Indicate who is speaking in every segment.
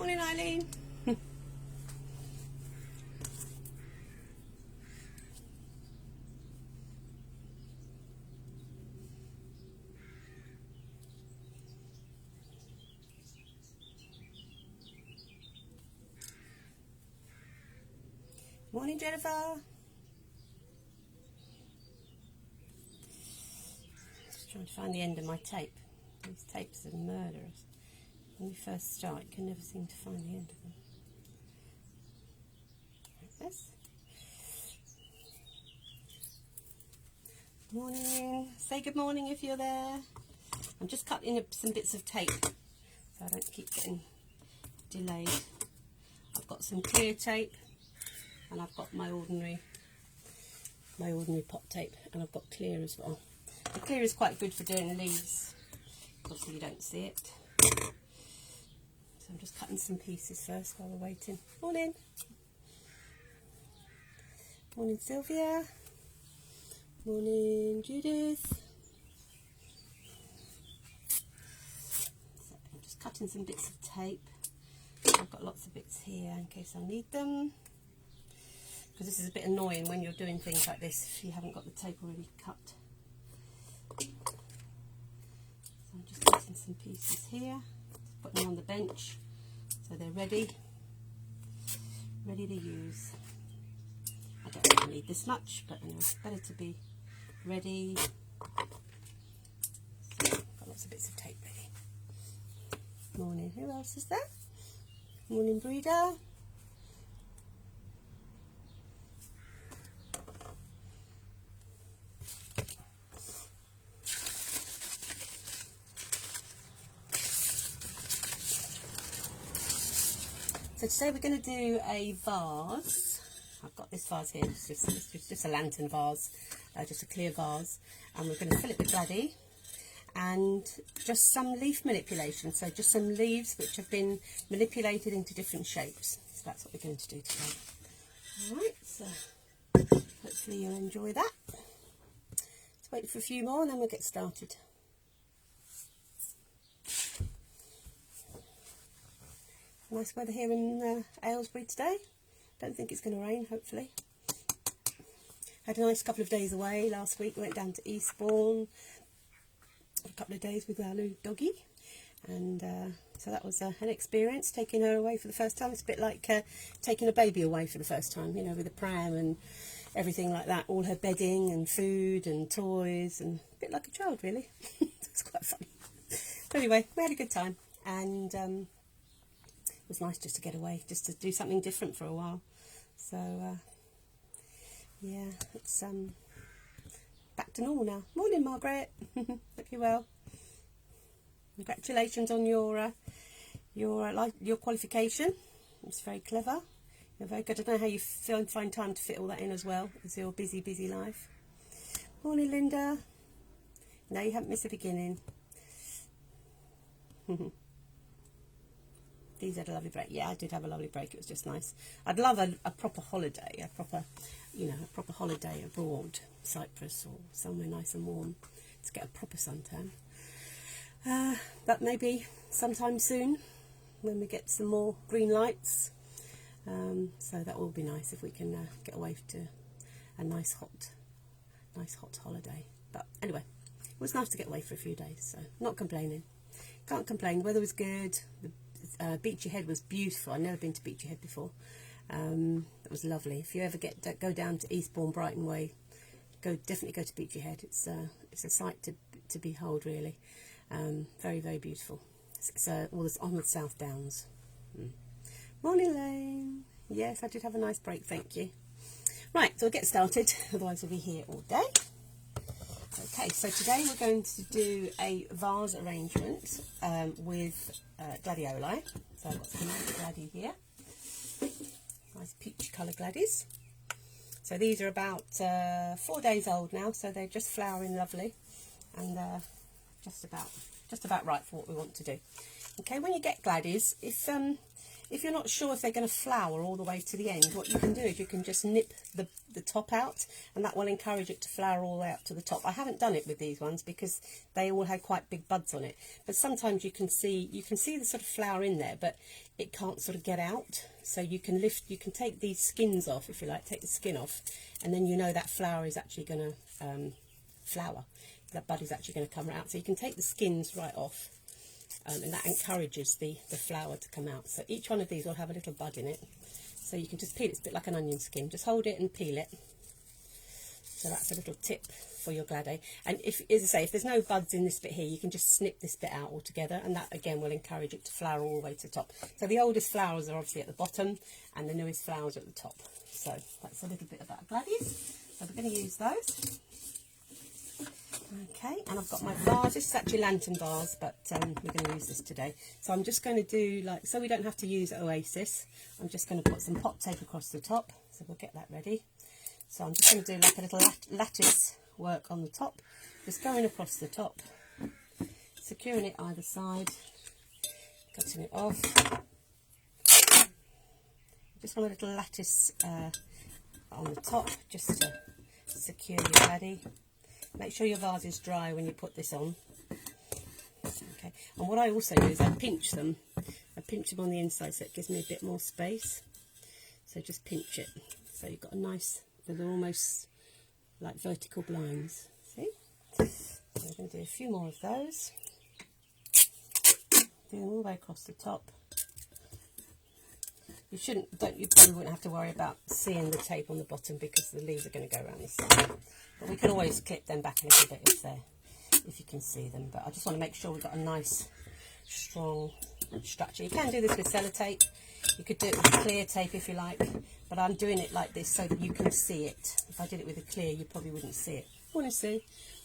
Speaker 1: Morning, Eileen. Morning, Jennifer. Just trying to find the end of my tape. These tapes are murderers. When you first start, you can never seem to find the end of them. Like this. Morning. Say good morning if you're there. I'm just cutting up some bits of tape so I don't keep getting delayed. I've got some clear tape and I've got my ordinary pot tape, and I've got clear as well. The clear is quite good for doing leaves. Obviously you don't see it. So I'm just cutting some pieces first while we're waiting. Morning. Morning, Sylvia. Morning, Judith. So I'm just cutting some bits of tape. I've got lots of bits here in case I need them. Because this is a bit annoying when you're doing things like this if you haven't got the tape already cut. So I'm just cutting some pieces here, putting them on the bench so they're ready to use. I don't really need this much, but anyway, it's better to be ready. So got lots of bits of tape ready. Morning, who else is there? Morning, Breeder. So today we're going to do a vase. I've got this vase here, it's just a lantern vase, just a clear vase, and we're going to fill it with Gladdy and just some leaf manipulation, so just some leaves which have been manipulated into different shapes. So that's what we're going to do today. Alright, so hopefully you'll enjoy that. Let's wait for a few more and then we'll get started. Nice weather here in Aylesbury today. Don't think it's going to rain, hopefully. Had a nice couple of days away last week. We went down to Eastbourne for a couple of days with our new doggy. And so that was an experience, taking her away for the first time. It's a bit like taking a baby away for the first time, you know, with a pram and everything like that. All her bedding and food and toys, and a bit like a child, really. It's quite funny. But anyway, we had a good time. And it was nice just to get away, just to do something different for a while. So yeah, it's back to normal now. Morning, Margaret. Hope you're well. Congratulations on your qualification. It's very clever. You're very good. I don't know how you find time to fit all that in as well as your busy life. Morning, Linda. No, you haven't missed the beginning. These had a lovely break. Yeah, I did have a lovely break. It was just nice. I'd love a proper holiday, a proper holiday abroad, Cyprus or somewhere nice and warm, to get a proper suntan. But maybe sometime soon, when we get some more green lights. So that will be nice if we can get away to a nice hot holiday. But anyway, it was nice to get away for a few days. So not complaining. Can't complain. The weather was good. Beachy Head was beautiful. I've never been to Beachy Head before. It was lovely. If you ever go down to Eastbourne, Brighton way, definitely go to Beachy Head. It's a sight to behold, really. Very, very beautiful. It's all this on the South Downs. Morning, Lane. Yes, I did have a nice break, thank you. Right, so we'll get started, otherwise we'll be here all day. Okay, so today we're going to do a vase arrangement with Gladioli. So I've got some nice Gladi here. Nice peach colour Gladdies. So these are about 4 days old now, so they're just flowering lovely and just about right for what we want to do. Okay, when you get Gladdies, if if you're not sure if they're going to flower all the way to the end, what you can do is you can just nip the top out, and that will encourage it to flower all the way up to the top. I haven't done it with these ones because they all had quite big buds on it, but sometimes you can see the sort of flower in there, but it can't sort of get out. So you can take these skins off, if you like, take the skin off, and then you know that flower is actually going to flower. That bud is actually going to come out. So you can take the skins right off. And that encourages the flower to come out. So each one of these will have a little bud in it. So you can just peel it. It's a bit like an onion skin. Just hold it and peel it. So that's a little tip for your glade. And if, as I say, if there's no buds in this bit here, you can just snip this bit out altogether, and that again will encourage it to flower all the way to the top. So the oldest flowers are obviously at the bottom, and the newest flowers are at the top. So that's a little bit about gladies. So we're going to use those. Okay, and I've got my vase. This is actually lantern vase, but we're going to use this today. So I'm just going to do, like, so we don't have to use Oasis, I'm just going to put some pot tape across the top. So we'll get that ready. So I'm just going to do like a little lattice work on the top, just going across the top, securing it either side, cutting it off. Just want a little lattice on the top, just to secure your paddy. Make sure your vase is dry when you put this on. Okay, and what I also do is I pinch them. I pinch them on the inside so it gives me a bit more space. So just pinch it. So you've got a nice, they're almost like vertical blinds. See? So we're going to do a few more of those. Do them all the way across the top. You probably wouldn't have to worry about seeing the tape on the bottom because the leaves are going to go around this side. But we can always clip them back a little bit if you can see them. But I just want to make sure we've got a nice, strong structure. You can do this with sellotape. You could do it with clear tape if you like. But I'm doing it like this so that you can see it. If I did it with a clear, you probably wouldn't see it. Want to see?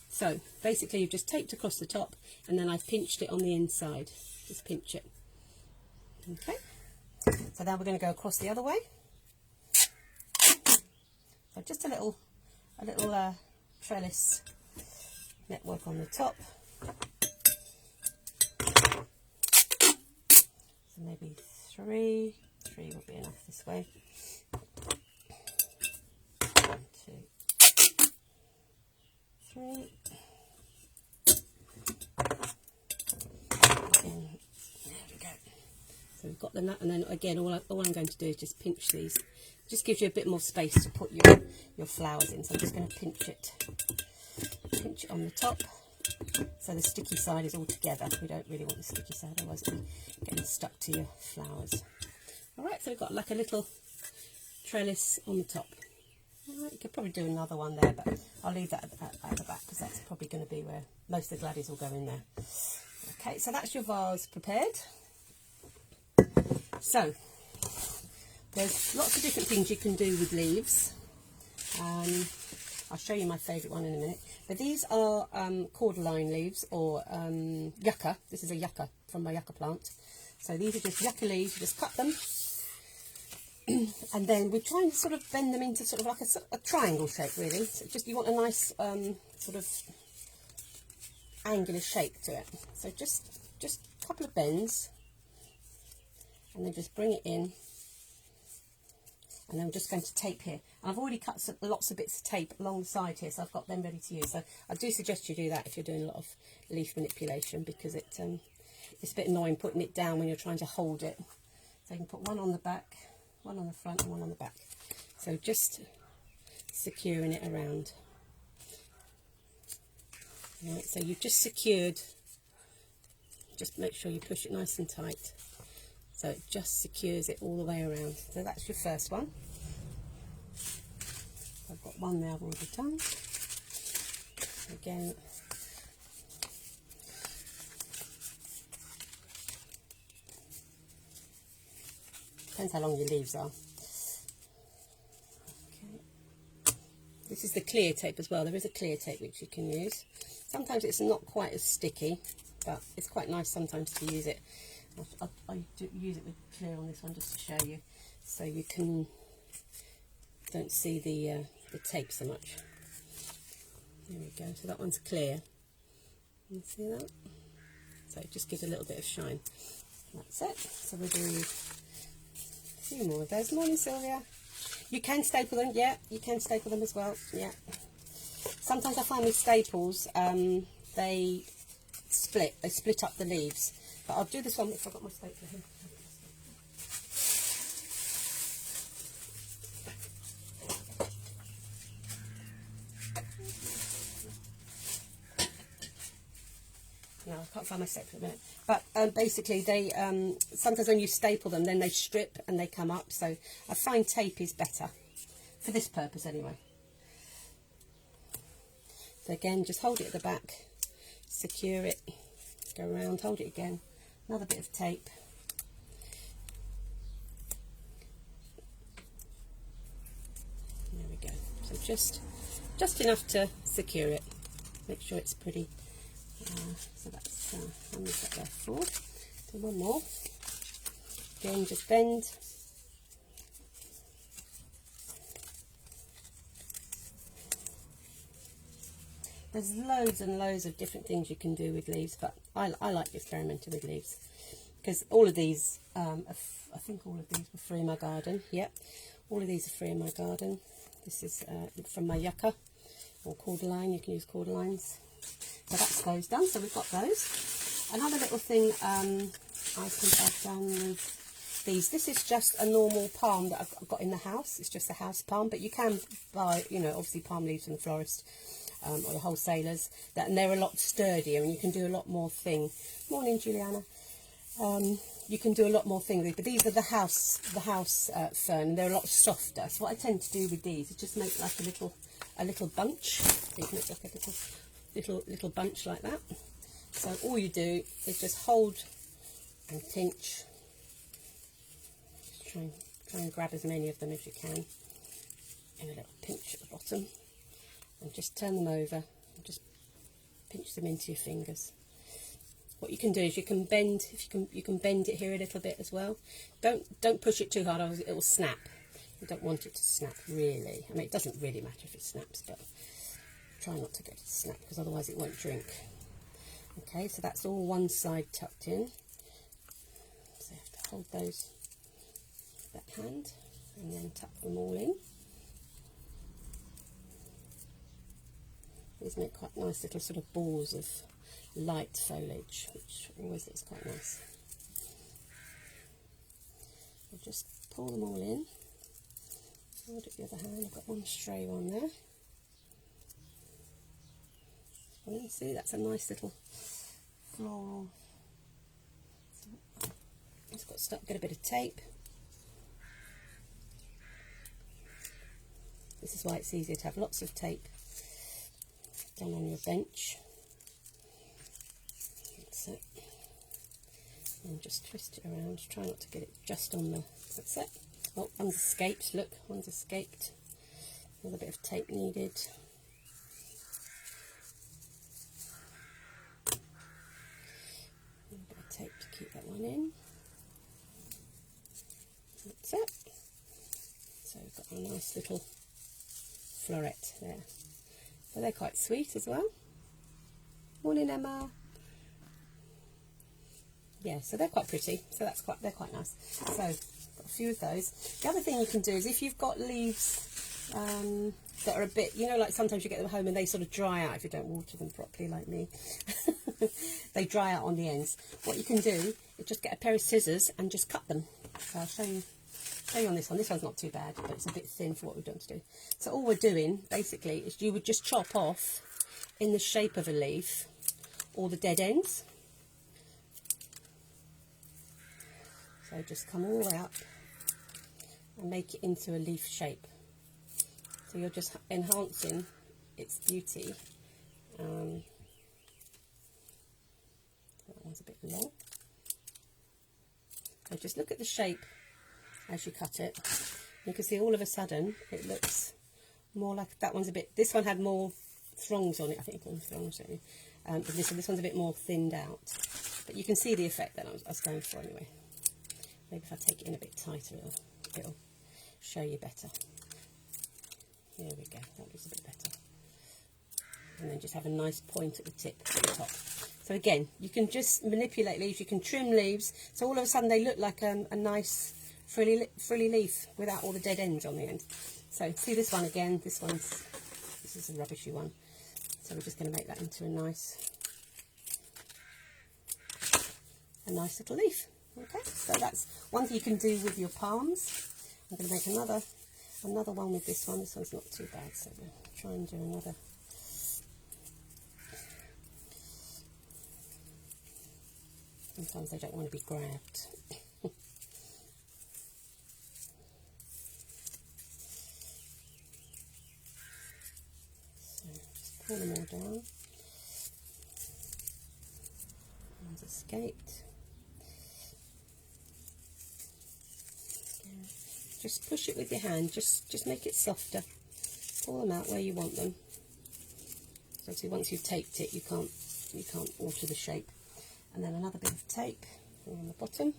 Speaker 1: So basically, you've just taped across the top, and then I've pinched it on the inside. Just pinch it. Okay. So now we're going to go across the other way. So just a little trellis network on the top. So maybe three will be enough this way. 1, 2, 3. So we've got the nut, and then again all I'm going to do is just pinch these. Just gives you a bit more space to put your flowers in. So I'm just going to pinch it on the top, so the sticky side is all together. We don't really want the sticky side, otherwise it'll be getting stuck to your flowers. Alright, so we've got like a little trellis on the top. Alright, you could probably do another one there, but I'll leave that at the back because that's probably going to be where most of the gladies will go in there. Okay, so that's your vase prepared. So, there's lots of different things you can do with leaves. I'll show you my favourite one in a minute. But these are cordyline leaves, or yucca. This is a yucca from my yucca plant. So these are just yucca leaves. You just cut them. And then we try and sort of bend them into sort of like a triangle shape, really. So just you want a nice sort of angular shape to it. So just a couple of bends. And then just bring it in, and then I'm just going to tape here. And I've already cut lots of bits of tape along the side here, so I've got them ready to use. So I do suggest you do that if you're doing a lot of leaf manipulation, because it's a bit annoying putting it down when you're trying to hold it. So you can put one on the back, one on the front, and one on the back. So just securing it around. Right, so you've just secured, just make sure you push it nice and tight. So it just secures it all the way around. So that's your first one. I've got one there I've already done. Again, depends how long your leaves are. Okay. This is the clear tape as well. There is a clear tape which you can use. Sometimes it's not quite as sticky, but it's quite nice sometimes to use it. I do use it with clear on this one just to show you, so you don't see the tape so much. There we go. So that one's clear. You see that? So it just gives a little bit of shine. That's it. So we'll do few more of those. Morning, Sylvia. You can staple them, yeah, you can staple them as well, yeah. Sometimes I find with staples, they split up the leaves. But I'll do this one if I've got my stapler here. No, I can't find my stapler at the minute. But basically, they sometimes when you staple them, then they strip and they come up. So I find tape is better for this purpose anyway. So again, just hold it at the back, secure it, go around, hold it again, another bit of tape. There we go. So just enough to secure it. Make sure it's pretty. So that's I'm going to get there forward. So one more. Again, just bend. There's loads and loads of different things you can do with leaves, but I like experimenting with leaves because all of these, I think all of these were free in my garden. Yep, all of these are free in my garden. This is from my yucca or cordyline. You can use cordylines. So that's those done. So we've got those. Another little thing I think I've done with these. This is just a normal palm that I've got in the house. It's just a house palm, but you can buy, you know, obviously palm leaves from the florist. Or the wholesalers, and they're a lot sturdier and you can do a lot more thing. Morning, Juliana. You can do a lot more thing with, but these are the house fern, and they're a lot softer. So what I tend to do with these is just make like a little bunch. So you can make like a little bunch like that. So all you do is just hold and pinch. Just try and grab as many of them as you can. And a little pinch at the bottom. And just turn them over and just pinch them into your fingers. What you can do is you can bend, you can bend it here a little bit as well. Don't push it too hard, or it will snap. You don't want it to snap really. I mean, it doesn't really matter if it snaps, but try not to get it to snap because otherwise it won't drink. Okay, so that's all one side tucked in. So you have to hold those with that hand and then tuck them all in. These make quite nice little sort of balls of light foliage, which always looks quite nice. I'll just pull them all in. Hold it with the other hand. I've got one stray one there. And see, that's a nice little floral. It's got to get a bit of tape. This is why it's easier to have lots of tape down on your bench. That's it. And just twist it around. Try not to get it just on the. That's it. Oh, one's escaped. Look, one's escaped. Another bit of tape needed. A bit of tape to keep that one in. That's it. So we've got a nice little floret there. So they're quite sweet as well. Morning, Emma. Yeah, so they're quite pretty. So they're quite nice. So got a few of those. The other thing you can do is if you've got leaves that are a bit, you know, like sometimes you get them home and they sort of dry out if you don't water them properly, like me. They dry out on the ends. What you can do is just get a pair of scissors and just cut them. So I'll show you on this one. This one's not too bad, but it's a bit thin for what we've done to do. So all we're doing basically is you would just chop off in the shape of a leaf all the dead ends. So just come all the way up and make it into a leaf shape. So you're just enhancing its beauty. That one's a bit long. So just look at the shape as you cut it. You can see all of a sudden it looks more like that one's a bit. This one had more throngs on it. I think you call them throngs, don't you? But this one's a bit more thinned out. But you can see the effect that I was going for anyway. Maybe if I take it in a bit tighter, it'll show you better. There we go. That looks a bit better. And then just have a nice point at the tip, at the top. So again, you can just manipulate leaves. You can trim leaves. So all of a sudden they look like a nice frilly leaf without all the dead ends on the end. So see this one again, this is a rubbishy one. So we're just going to make that into a nice little leaf. Okay, so that's one thing you can do with your palms. I'm going to make another one with this one. This one's not too bad, so we'll try and do another. Sometimes they don't want to be grabbed. So just pull them all down. One's escaped. Again. Just push it with your hand. Just make it softer. Pull them out where you want them. So obviously, once you've taped it, you can't alter the shape. And then another bit of tape on the bottom.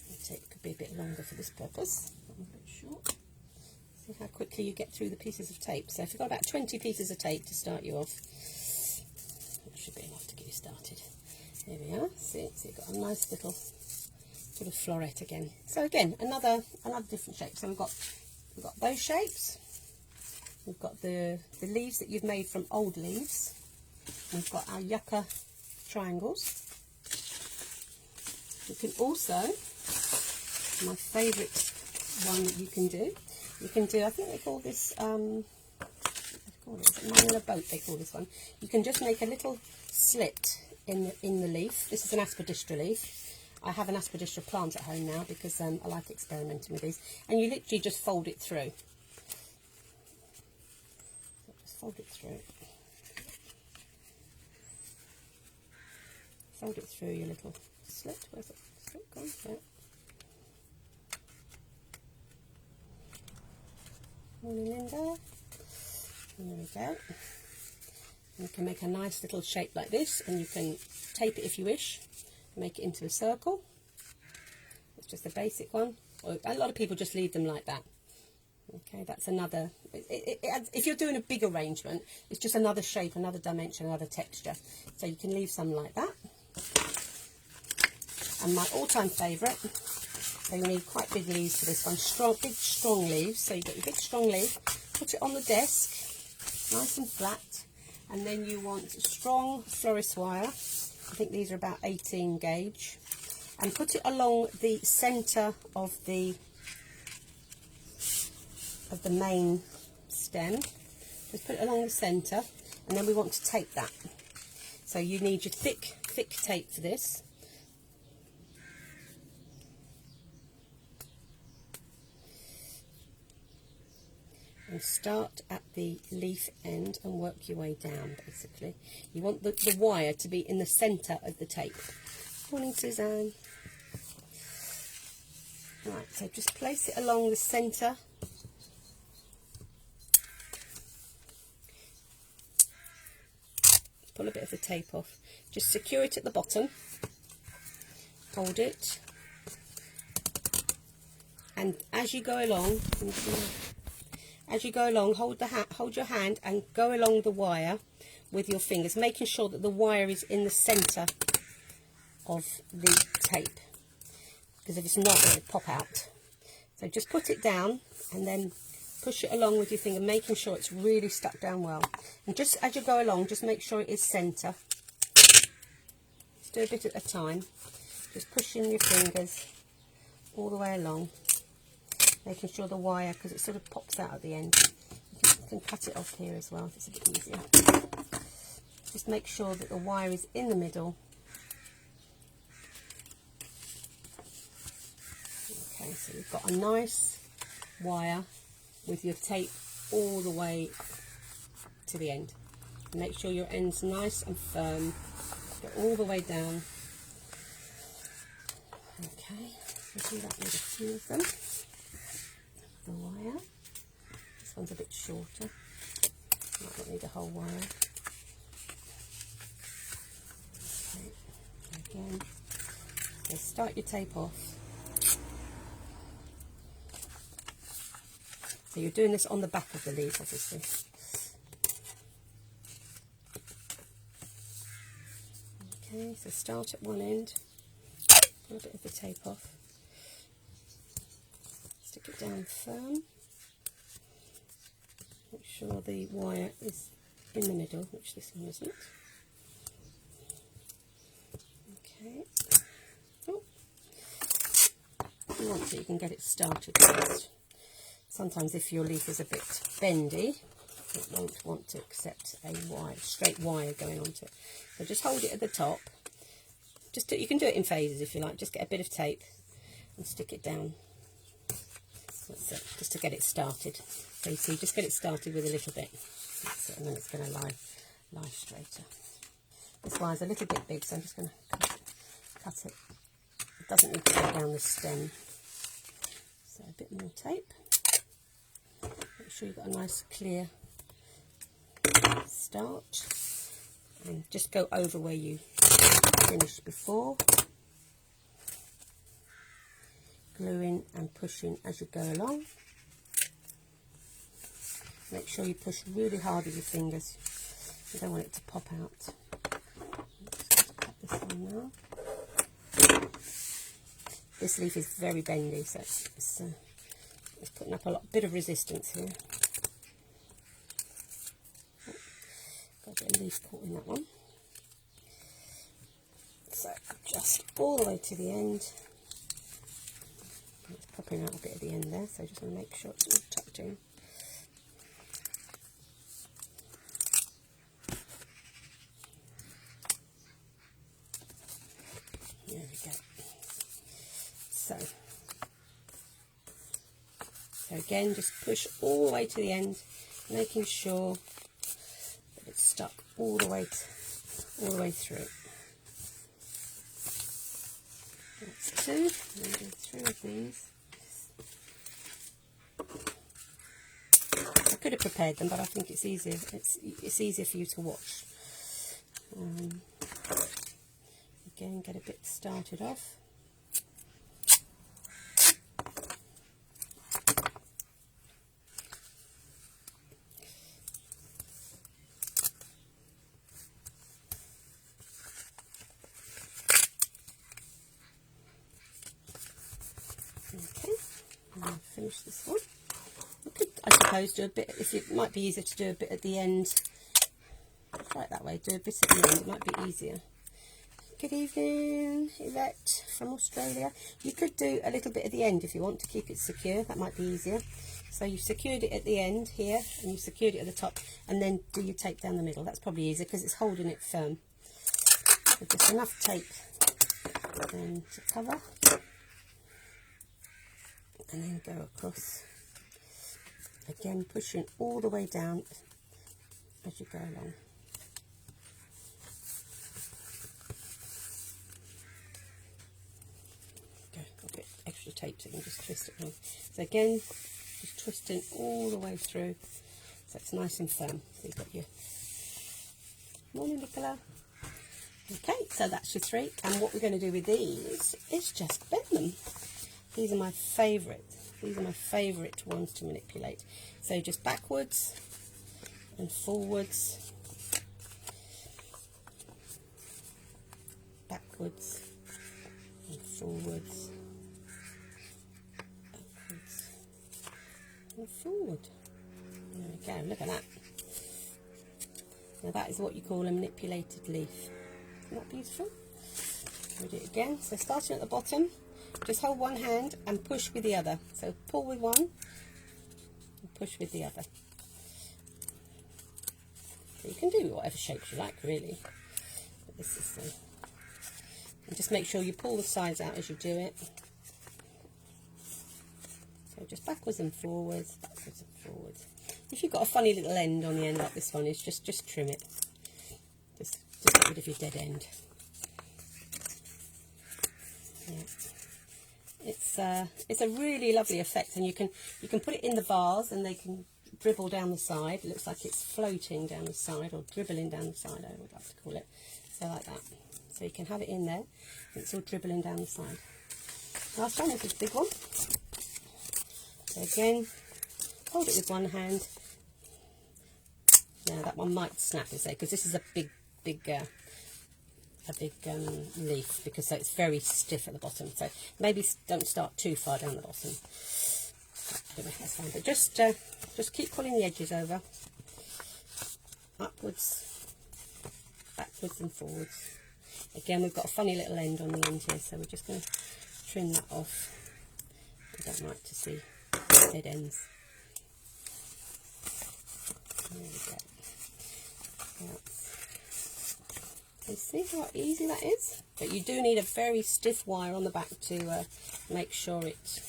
Speaker 1: The tape could be a bit longer for this purpose. I'm a bit short. See how quickly you get through the pieces of tape. So if you've got about 20 pieces of tape to start you off, that should be enough to get you started. There we are. See, so you've got a nice little sort of floret again. So again, another different shape. So we've got those shapes. We've got the leaves that you've made from old leaves. We've got our yucca triangles. You can also, my favourite one that you can do, I think they call this, Manila boat, they call this one. You can just make a little slit in the leaf. This is an aspidistra leaf. I have an aspidistra plant at home now because I like experimenting with these. And you literally just fold it through. So just fold it through. Fold it through your little slit. Where's it? Slit gone? There. One in there. And there we go. And you can make a nice little shape like this, and you can tape it if you wish. Make it into a circle. It's just a basic one. Or a lot of people just leave them like that. Okay, that's another. If you're doing a big arrangement, it's just another shape, another dimension, another texture. So you can leave some like that. And my all-time favourite. So you need quite big leaves for this one. Big, strong leaves. So you get your big, strong leaf. Put it on the desk, nice and flat. And then you want strong florist wire. I think these are about 18 gauge, and put it along the centre of the main stem. Just put it along the centre, and then we want to tape that. So you need your thick tape for this. And start at the leaf end and work your way down, basically. You want the wire to be in the centre of the tape. Morning, Suzanne. Right, so just place it along the centre. Pull a bit of the tape off. Just secure it at the bottom. Hold it. And as you go along, hold your hand and go along the wire with your fingers, making sure that the wire is in the centre of the tape, because if it's not, it will pop out. So just put it down and then push it along with your finger, making sure it's really stuck down well. And just as you go along, just make sure it is centre. Just do a bit at a time. Just pushing your fingers all the way along, making sure the wire, because it sort of pops out at the end. You can cut it off here as well if it's a bit easier. Just make sure that the wire is in the middle. Okay, so you've got a nice wire with your tape all the way to the end. Make sure your end's nice and firm. Go all the way down. Okay, we'll do that with a few of them. The wire. This one's a bit shorter. Might not need a whole wire. Okay, again. So start your tape off. So you're doing this on the back of the leaf, obviously. Okay, so start at one end, pull a bit of the tape off, stick it down firm, make sure the wire is in the middle, which this one isn't. Okay. Oh. If you want to, you can get it started first. Sometimes if your leaf is a bit bendy, it won't want to accept a wire, straight wire going onto it. So just hold it at the top. You can do it in phases if you like. Just get a bit of tape and stick it down. That's it, just to get it started. So you see, just get it started with a little bit. That's it, and then it's going to lie straighter. This wire's a little bit big, so I'm just going to cut it. It doesn't need to go down the stem. So a bit more tape. Make sure you've got a nice clear start, and just go over where you finished before, gluing and pushing as you go along. Make sure you push really hard with your fingers, you don't want it to pop out. Just cut this one now. This leaf is very bendy, so it's putting up a bit of resistance here. Got a bit of leaf caught in that one. So just all the way to the end. It's popping out a bit at the end there, so just want to make sure it's all tucked in. There we go. So again, just push all the way to the end, making sure that it's stuck all the way through. That's two. I'm going to do 3 of these. I could have prepared them, but I think it's easier. It's easier for you to watch. Again, get a bit started off. Okay, and I'll finish this one. You could, I suppose, do a bit, it might be easier to do a bit at the end. Try it that way, do a bit at the end, it might be easier. Good evening, Yvette from Australia. You could do a little bit at the end if you want to keep it secure, that might be easier. So you've secured it at the end here, and you've secured it at the top, and then do your tape down the middle. That's probably easier because it's holding it firm. So just enough tape then to cover, and then go across. Again, pushing all the way down as you go along. Got a bit extra tape so you can just twist it around. So again, just twisting all the way through so it's nice and firm. So you've got your... Morning, Nicola. Okay, so that's your 3, and what we're going to do with these is just bend them. These are my favourite. These are my favourite ones to manipulate. So just backwards and forwards, backwards and forwards, backwards and forward. There we go, look at that. Now that is what you call a manipulated leaf. Isn't that beautiful? We'll do it again. So starting at the bottom, just hold one hand and push with the other. So pull with one and push with the other. So you can do whatever shapes you like, really. But this is the... And just make sure you pull the sides out as you do it. So just backwards and forwards, backwards and forwards. If you've got a funny little end on the end like this one is, just trim it. Just get rid of your dead end. Yeah. It's a really lovely effect, and you can put it in the vase and they can dribble down the side. It looks like it's floating down the side, or dribbling down the side, I would like to call it. So like that. So you can have it in there and it's all dribbling down the side. Last one, this is a big one. So again, hold it with one hand. Now that one might snap, because this is a big leaf, because it's very stiff at the bottom. So maybe don't start too far down the bottom. Anyway, that's fine. But just keep pulling the edges over, upwards, backwards and forwards. Again, we've got a funny little end on the end here, so we're just going to trim that off. I don't like to see dead ends. There we go. You see how easy that is? But you do need a very stiff wire on the back to make sure it.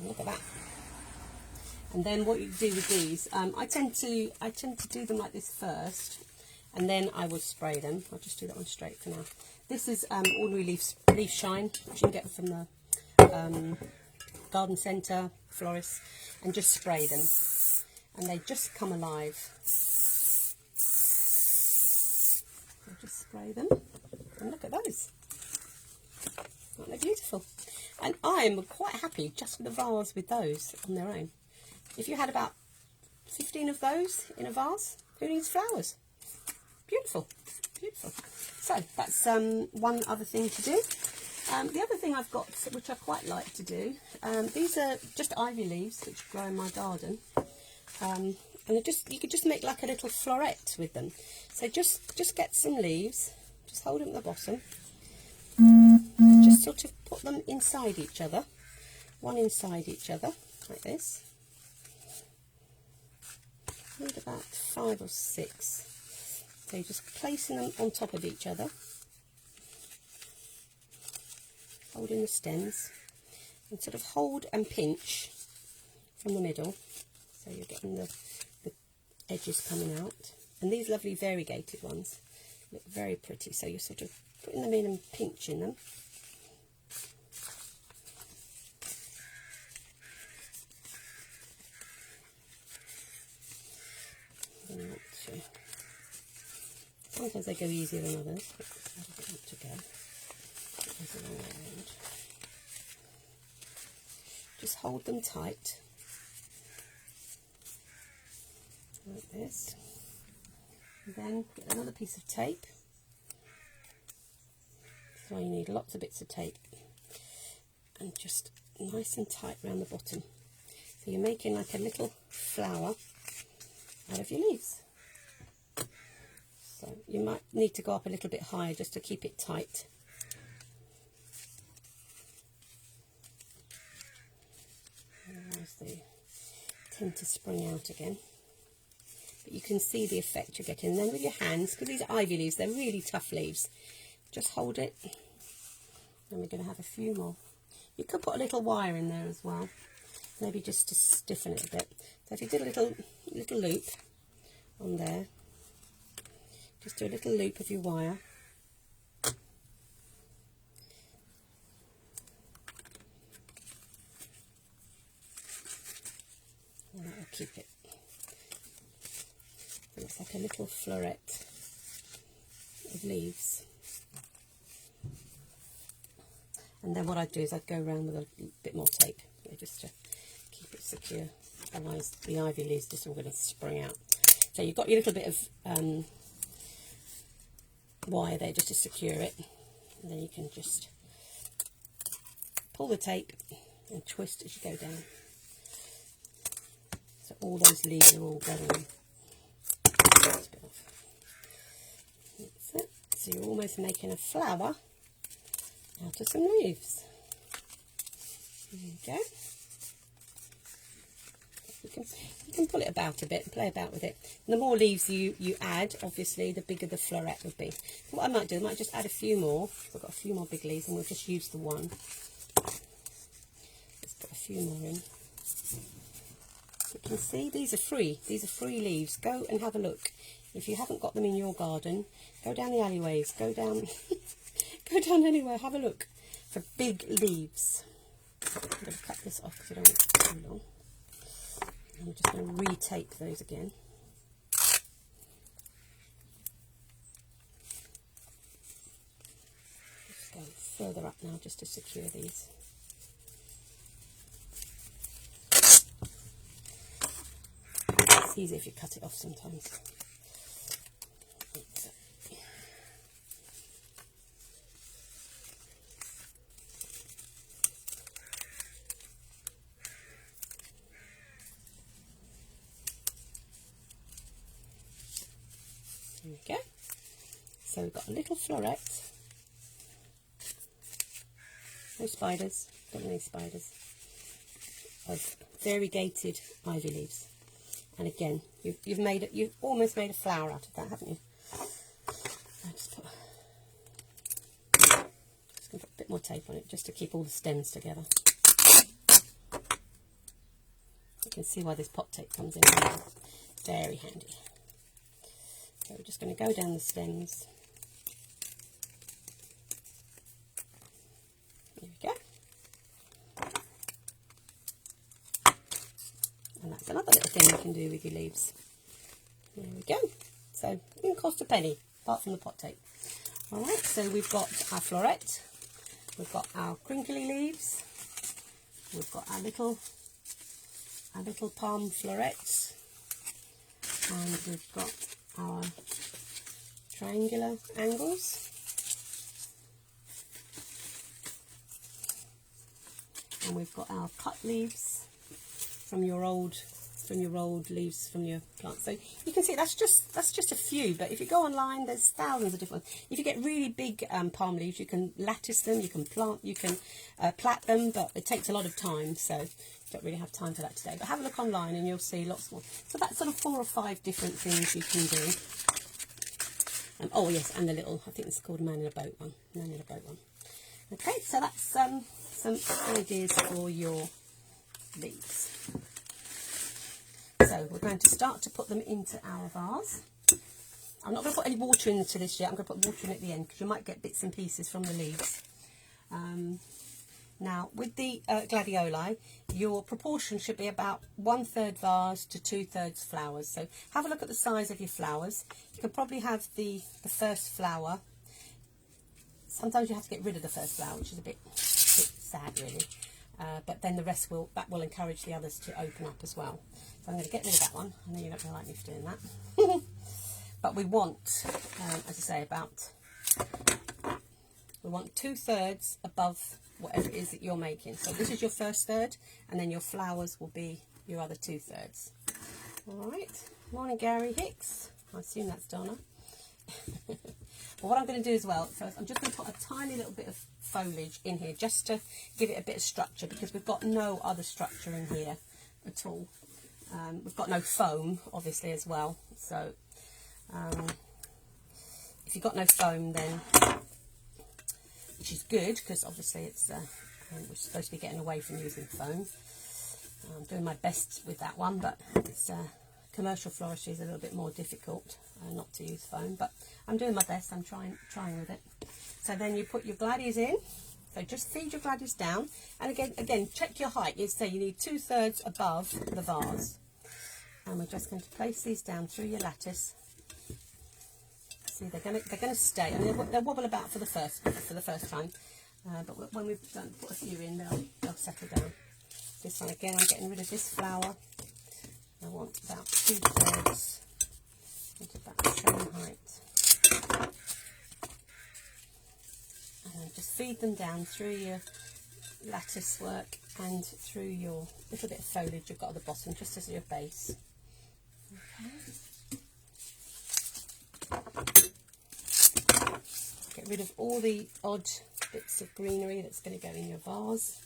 Speaker 1: Look at that. And then what you do with these, I tend to do them like this first, and then I would spray them. I'll just do that one straight for now. This is ordinary leaf shine, which you can get from the garden centre, florist, and just spray them, and they just come alive. Just spray them, and look at those. Aren't they beautiful? And I'm quite happy just with a vase with those on their own. If you had about 15 of those in a vase, who needs flowers? Beautiful, beautiful. So that's one other thing to do. The other thing I've got, which I quite like to do, these are just ivy leaves which grow in my garden. And you could just make like a little floret with them. So just get some leaves, just hold them at the bottom, and just sort of put them inside each other, one inside each other, like this. Need about 5 or 6. So you're just placing them on top of each other, holding the stems, and sort of hold and pinch from the middle, so you're getting the edges coming out. And these lovely variegated ones look very pretty, so you're sort of putting them in and pinching them. Sometimes they go easier than others, but how does it want to go? It goes along around. Just hold them tight, like this. And then get another piece of tape. So you need lots of bits of tape, and just nice and tight around the bottom. So you're making like a little flower out of your leaves. So you might need to go up a little bit higher just to keep it tight. Otherwise they tend to spring out again. But you can see the effect you're getting. And then with your hands, because these are ivy leaves, they're really tough leaves, just hold it. And we're going to have a few more. You could put a little wire in there as well, maybe just to stiffen it a bit. So if you did a little loop on there, just do a little loop of your wire. And that will keep it. It looks like a little floret of leaves. And then what I'd do is I'd go around with a bit more tape, just to keep it secure. Otherwise the ivy leaves just all going to spring out. So you've got your little bit of wire there just to secure it, and then you can just pull the tape and twist as you go down. So all those leaves are all going in. That's it. So you're almost making a flower out of some leaves. There you go. You can pull it about a bit and play about with it. And the more leaves you add, obviously, the bigger the floret would be. So what I might do, I might just add a few more. I've got a few more big leaves, and we'll just use the one. Let's put a few more in. You can see these are free. These are free leaves. Go and have a look. If you haven't got them in your garden, go down the alleyways. Go down, go down anywhere. Have a look for big leaves. I'm going to cut this off because I don't want it too long. I'm just going to re-tape those again. Just go further up now just to secure these. It's easy if you cut it off sometimes. There we go. So we've got a little floret. No spiders, don't want any spiders. Of variegated ivy leaves. And again, you've almost made a flower out of that, haven't you? I'm just going to put a bit more tape on it just to keep all the stems together. You can see why this pot tape comes in handy. Very handy. So we're just going to go down the stems. There we go. And that's another little thing you can do with your leaves. There we go. So it didn't cost a penny, apart from the pot tape. Alright, so we've got our floret, we've got our crinkly leaves, we've got our little palm florets, and we've got our triangular angles, and we've got our cut leaves from your old leaves from your plant. So you can see that's just a few, but if you go online, there's thousands of different ones. If you get really big palm leaves, you can lattice them, you can plait them, but it takes a lot of time, so you don't really have time for that today. But have a look online and you'll see lots more. So that's sort of 4 or 5 different things you can do. Oh yes, and the little, I think it's called man in a boat one. Okay, so that's some ideas for your leaves. So we're going to start to put them into our vase. I'm not going to put any water into this yet. I'm going to put water in at the end because you might get bits and pieces from the leaves. Now with the gladioli, your proportion should be about 1/3 vase to 2/3 flowers. So have a look at the size of your flowers. You can probably have the first flower. Sometimes you have to get rid of the first flower, which is a bit sad really. But then the rest will encourage the others to open up as well. So I'm going to get rid of that one. I know you're not going to like me for doing that. But we want, as I say, we want 2/3 above whatever it is that you're making. So this is your first third, and then your flowers will be your other 2/3. All right. Morning, Gary Hicks. I assume that's Donna. Well, what I'm going to do as well, first, I'm just going to put a tiny little bit of foliage in here just to give it a bit of structure, because we've got no other structure in here at all. We've got no foam, obviously, as well. So if you've got no foam, then, which is good, because obviously it's we're supposed to be getting away from using foam. I'm doing my best with that one, but it's commercial floristry is a little bit more difficult not to use foam, but I'm doing my best. I'm trying with it. So then you put your gladius in. So just feed your gladius down, and again check your height. You say you need 2/3 above the vase, and we're just going to place these down through your lattice. See, they're going to stay, and they'll wobble about for the first time, but when we've put a few in, they'll settle down. This one again, I'm getting rid of this flower. I want about 2/3 into about the same height. And then just feed them down through your lattice work and through your little bit of foliage you've got at the bottom, just as your base. Okay. Get rid of all the odd bits of greenery that's going to go in your vase.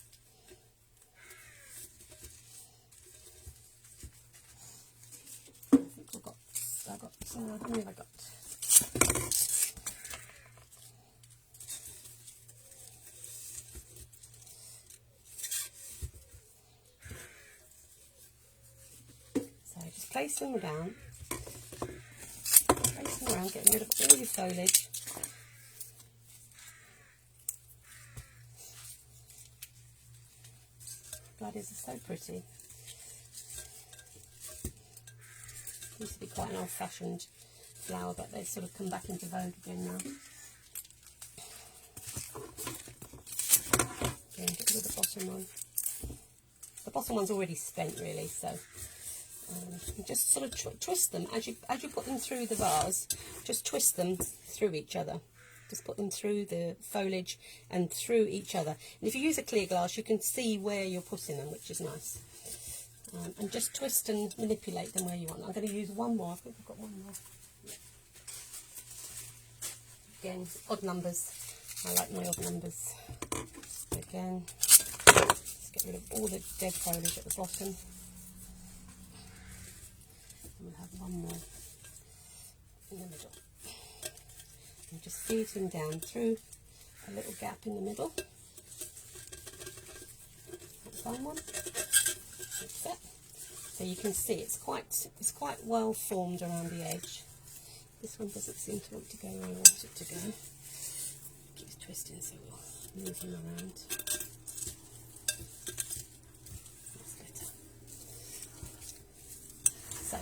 Speaker 1: How many have I got? So just place them down, place them around, getting rid of all your foliage. Gladius are so pretty. Used to be quite an old-fashioned flower, but they've sort of come back into vogue again now. Again, get rid of the bottom one. The bottom one's already spent, really, so you just sort of twist them as you put them through the vase. Just twist them through each other. Just put them through the foliage and through each other. And if you use a clear glass, you can see where you're putting them, which is nice. And just twist and manipulate them where you want. I'm going to use one more. I think I've got one more. Yeah. Again, odd numbers. I like my odd numbers. Again, let's get rid of all the dead foliage at the bottom. And we'll have one more in the middle. And just feed him down through a little gap in the middle. That's one. That's it. So you can see it's quite well formed around the edge. This one doesn't seem to want to go where I want it to go. It keeps twisting, so we'll move him around. That's better. So,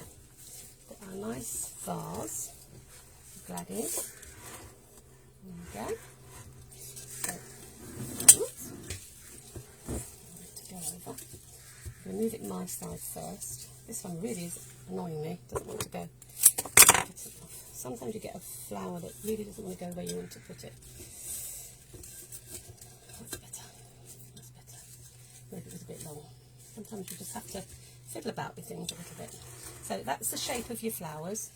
Speaker 1: got our nice vase of Gladiolis. There we go. So, to go over. I'm going to move it my side first. This one really is annoying me, doesn't want to go. Sometimes you get a flower that really doesn't want to go where you want to put it. That's better. That's better. Maybe it was a bit long. Sometimes you just have to fiddle about with things a little bit. So that's the shape of your flowers.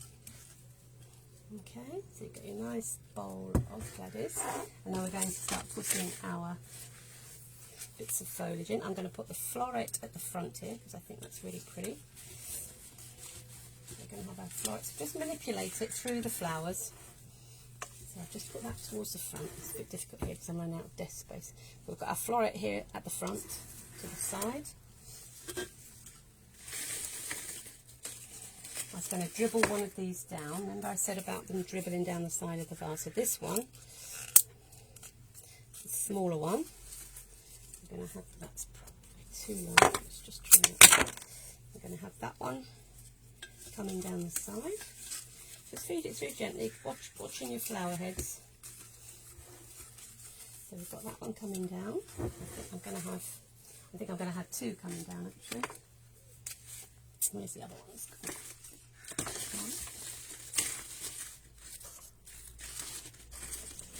Speaker 1: Okay, so you've got your nice bowl of Gladys. And now we're going to start putting our bits of foliage in. I'm going to put the floret at the front here because I think that's really pretty. We're going to have our florets. Just manipulate it through the flowers. So I've just put that towards the front. It's a bit difficult here because I'm running out of desk space. We've got our floret here at the front, to the side. I was going to dribble one of these down. Remember I said about them dribbling down the side of the vase. So this one, the smaller one, I'm going to have, that's probably too long. Let's just trim it. I'm going to have that one coming down the side. Just feed it through gently, watching your flower heads. So we've got that one coming down. I think I'm going to have two coming down actually. Where's the other ones?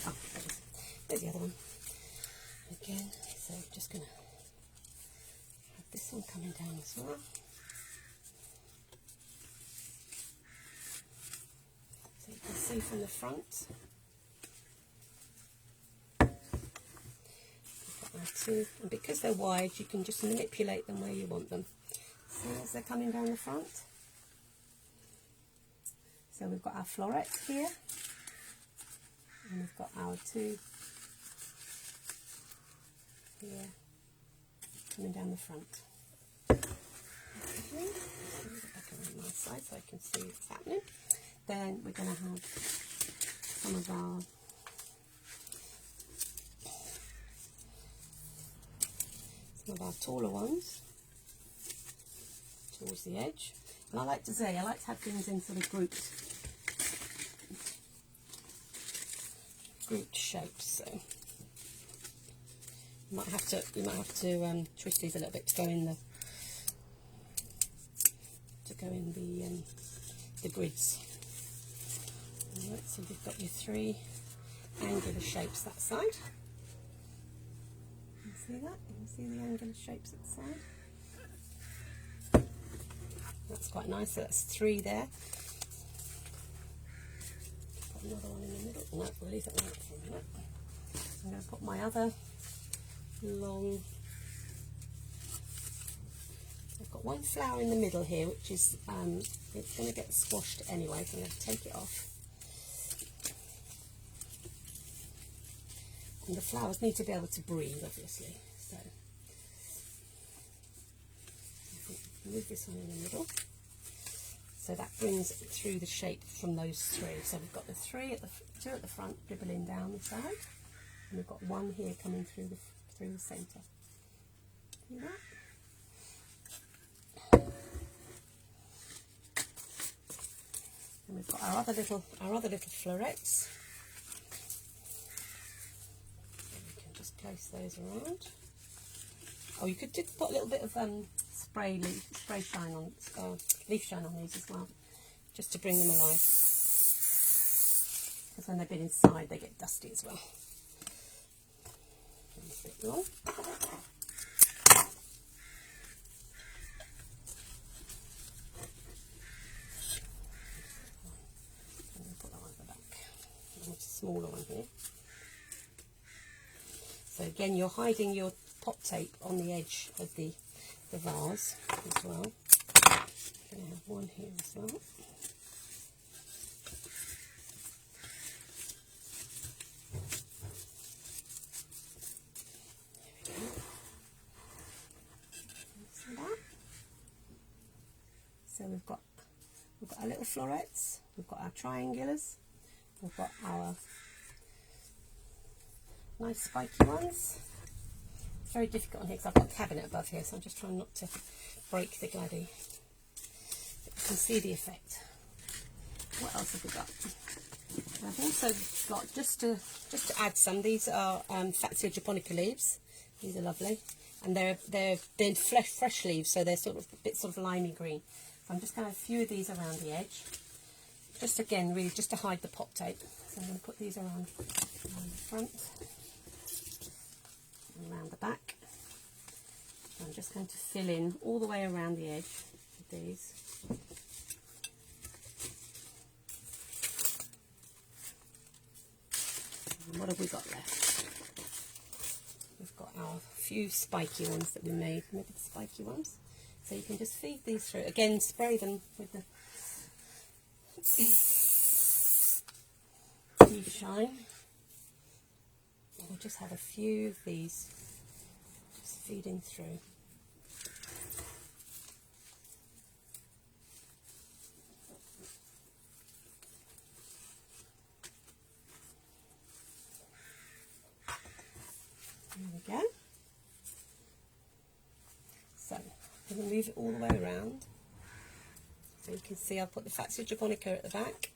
Speaker 1: Oh, there's the other one. Again, so just going to have this one coming down as well. So you can see from the front. We've got our two, and because they're wide, you can just manipulate them where you want them. See as they're coming down the front. So we've got our floret here, and we've got our two here coming down the front. Okay. Back around my side so I can see what's happening. Then we're going to have some of our taller ones towards the edge. And I like to have things in sort of grouped shapes. So you might have to twist these a little bit to go in the grids. Alright, so you've got your three angular shapes that side. You can see that? You can see the angular shapes at the side. That's quite nice. So that's three there. Put another one in the middle. No, we'll leave that one up for a minute. I'm going to put my other long. I've got one flower in the middle here, which is it's going to get squashed anyway, so I'm going to take it off. And the flowers need to be able to breathe, obviously. So move this one in the middle. So that brings it through the shape from those three. So we've got the two at the front dribbling down the side, and we've got one here coming through the centre. See that? And we've got our other little florets. So we can just place those around. Oh, you could put a little bit of leaf shine on these as well, just to bring them alive. Because when they've been inside, they get dusty as well. A bit long. smaller one here. So again, you're hiding your pop tape on the edge of the vase as well. I'm going to have one here as well. So we've got our little florets, we've got our triangulars, we've got our nice spiky ones. It's very difficult on here because I've got a cabinet above here, so I'm just trying not to break the Gladdy. But you can see the effect. What else have we got? I've also got, just to add some, these are Fatsia japonica leaves. These are lovely, and they're fresh leaves, so they're sort of a bit limey green. So I'm just going to have a few of these around the edge, just again, really just to hide the pop tape. So I'm going to put these around the front and around the back. So I'm just going to fill in all the way around the edge with these. And what have we got left? We've got our few spiky ones that we made, maybe the spiky ones. So you can just feed these through. Again, spray them with the Eve Shine. We'll just have a few of these just feeding through. There we go. So I'm going to move it all the way around. So you can see I've put the Fatsia japonica at the back.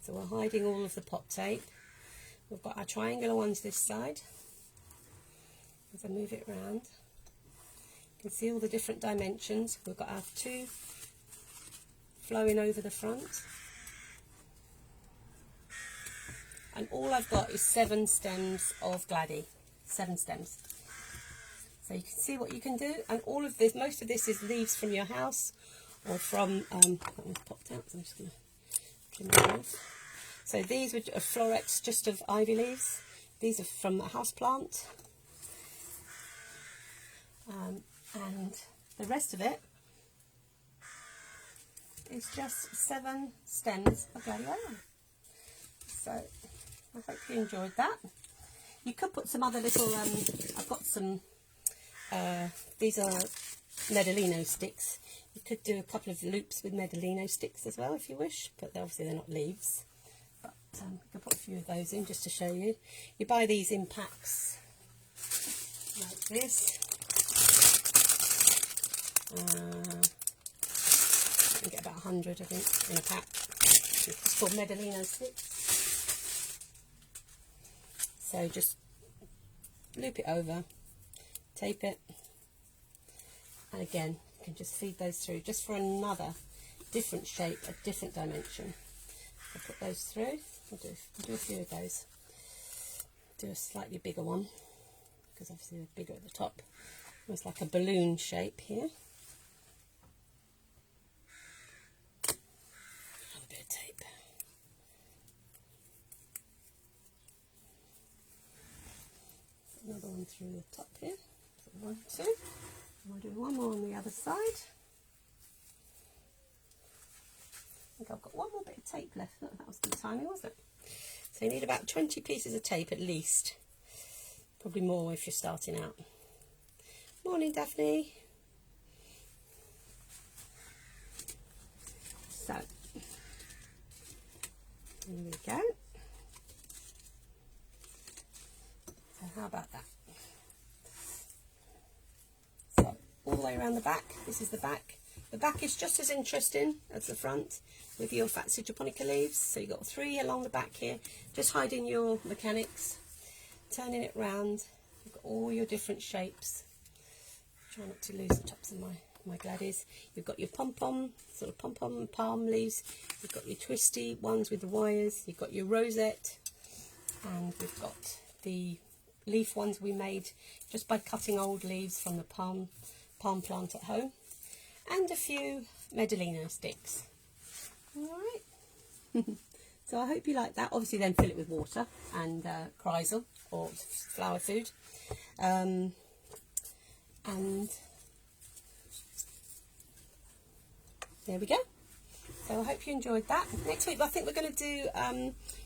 Speaker 1: So we're hiding all of the pop tape. We've got our triangular ones this side. As I move it around, you can see all the different dimensions. We've got our two flowing over the front. And all I've got is 7 stems of Gladdy. 7 stems. So you can see what you can do, and all of this, most of this is leaves from your house or from, that one's popped out, so I'm just going to trim that off. So these are florets just of ivy leaves. These are from a house plant. And the rest of it is just 7 stems of Gladiolis. So I hope you enjoyed that. You could put some other little, I've got some, these are Medellino sticks. You could do a couple of loops with Medellino sticks as well if you wish, but obviously they're not leaves. But you can put a few of those in just to show you. You buy these in packs like this. You can get about 100, I think, in a pack. It's called Medellino sticks. So just loop it over, tape it, and again you can just feed those through just for another different shape, a different dimension. I'll put those through. I'll do a few of those. Do a slightly bigger one because obviously they're bigger at the top. Almost like a balloon shape here. Another bit of tape. Another one through the top here. So 1, 2. And we'll do one more on the other side. I think I've got one more bit of tape left. That was good timing, wasn't it? So you need about 20 pieces of tape at least. Probably more if you're starting out. Morning, Daphne. So, here we go. So how about that? So all the way around the back. This is the back. The back is just as interesting as the front with your Fatsia japonica leaves. So you've got 3 along the back here, just hiding your mechanics, turning it round. You've got all your different shapes. Try not to lose the tops of my Gladdies. You've got your pom-pom, sort of pom-pom and palm leaves. You've got your twisty ones with the wires. You've got your rosette. And we've got the leaf ones we made just by cutting old leaves from the palm plant at home. And a few Medellino sticks. Alright. So I hope you like that. Obviously then fill it with water and chrysal or flower food. And there we go. So I hope you enjoyed that. Next week I think we're going to do,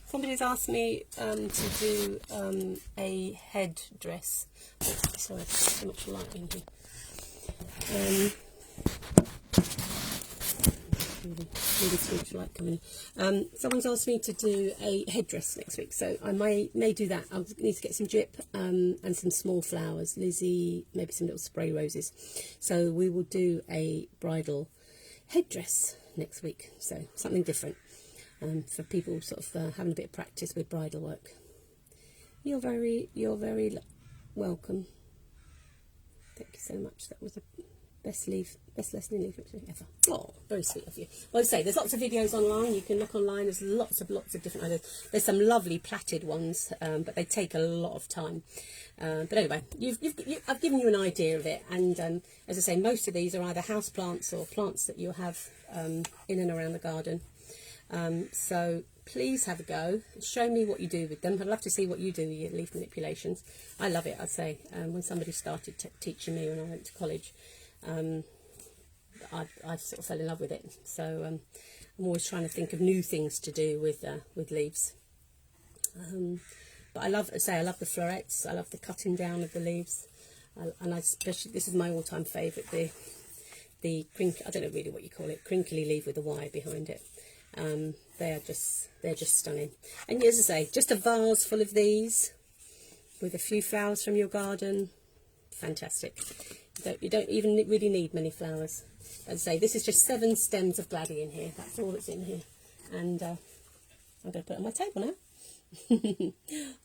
Speaker 1: somebody's asked me to do a head dress. Oh, sorry, there's too much light in here. Really too much light coming in. Someone's asked me to do a headdress next week, so I may do that. I'll need to get some drip and some small flowers. Lizzie, maybe some little spray roses. So we will do a bridal headdress next week, so something different for people sort of having a bit of practice with bridal work. You're very welcome. Thank you so much. That was the best lesson in leaf ever. Oh, very sweet of you. Well, I say there's lots of videos online. You can look online. There's lots of different ideas. There's some lovely plaited ones, but they take a lot of time. But anyway, I've given you an idea of it, and as I say, most of these are either house plants or plants that you have in and around the garden. So please have a go. Show me what you do with them. I'd love to see what you do with your leaf manipulations. I love it. I'd say when somebody started teaching me when I went to college, I sort of fell in love with it. So I'm always trying to think of new things to do with leaves. But I love the florets. I love the cutting down of the leaves, and I especially, this is my all-time favourite, the crinkly, I don't know really what you call it, crinkly leaf with the wire behind it. They're just stunning. And as I say, just a vase full of these with a few flowers from your garden, fantastic. You don't even really need many flowers. As I say, this is just 7 stems of Gladie in here. That's all that's in here. And I'm going to put it on my table now.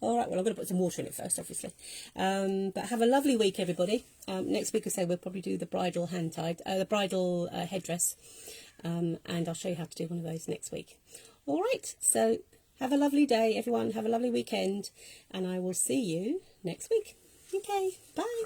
Speaker 1: All right, well, I'm going to put some water in it first, obviously. But have a lovely week, everybody. Next week, I say, we'll probably do the bridal the bridal headdress. And I'll show you how to do one of those next week. All right, so have a lovely day, everyone. Have a lovely weekend. And I will see you next week. Okay, bye.